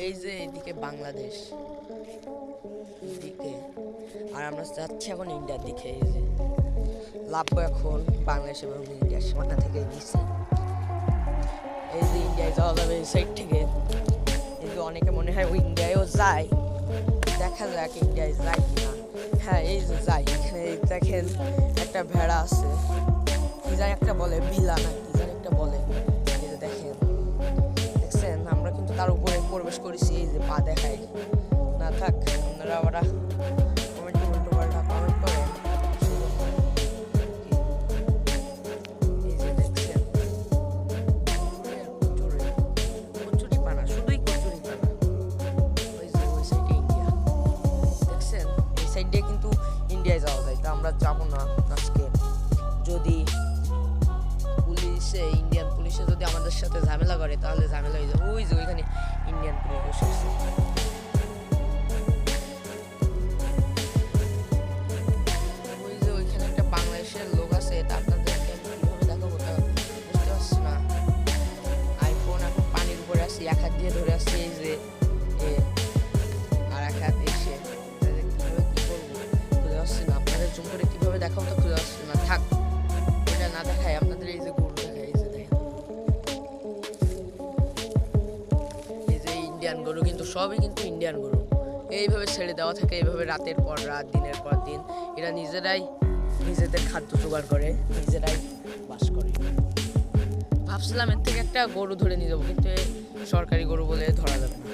এই যে এদিকে বাংলাদেশ এদিকে, আর আমরা যাচ্ছি এখন ইন্ডিয়ার দিকে। এই যে লাভবো এখন বাংলাদেশ এবং ইন্ডিয়ার সীমানা থেকে নিচ্ছি। এই যে ইন্ডিয়ায় যাওয়া যাবে এই সাইড থেকে, কিন্তু অনেকে মনে হয় ওই ইন্ডিয়ায়ও যায়। দেখা যাক ইন্ডিয়ায় যায় কিনা। হ্যাঁ, এই যে যাই। এখানে দেখেন একটা ভেড়া আছে, কি জানি একটা বলে ভিলা না কি জানি একটা বলে। এই যে দেখেন, দেখছেন আমরা কিন্তু তার উপরে প্রবেশ করেছি। এই যে পা দেখায় না, থাক আপনারা আবার কমেন্ট উল্টো পাল্টা কমেন্ট করেন। এই যে দেখছেন কচুরি পানা, শুধুই কচুরি পানা। ওই যে ওই সাইডে ইন্ডিয়া, দেখছেন এই সাইড দিয়ে কিন্তু ইন্ডিয়ায় যাওয়া যায়। তা আমরা যাবো না আজকে। যদি ইন্ডিয়ান পুলিশে যদি আমাদের সাথে ঝামেলা করে তাহলে ঝামেলা হয়ে যাবে। ওই যে ওইখানে ইন্ডিয়ান পুলিশ বসে আছে। ওই যে ওইখানে একটা বাংলাদেশের লোক আছে, এটা আপনাদেরকে আমি কিভাবে দেখাবো তা বুঝতে পারছি না। আইফোন এখন পানির উপরে আসি, এক হাত দিয়ে ধরে আসছি এই যে, আর এক হাত এসে কিভাবে কি করবো খুঁজে পাচ্ছি না। আপনাদের জুম করে কিভাবে দেখাবো তো খুঁজে পাচ্ছি না। থাক, এটা না দেখাই আপনাদের। এই যে গরু দেখাই, এই যে দেখেন, এই যে ইন্ডিয়ান গরু, কিন্তু সবই কিন্তু ইন্ডিয়ান গরু। এইভাবে ছেড়ে দেওয়া থাকে, এইভাবে রাতের পর রাত, দিনের পর দিন। এরা নিজেরাই নিজেদের খাদ্য জোগাড় করে, নিজেরাই বাস করে। ভাবছিলাম এর থেকে একটা গরু ধরে নিয়ে যাবো, কিন্তু সরকারি গরু বলে ধরা যাবে না।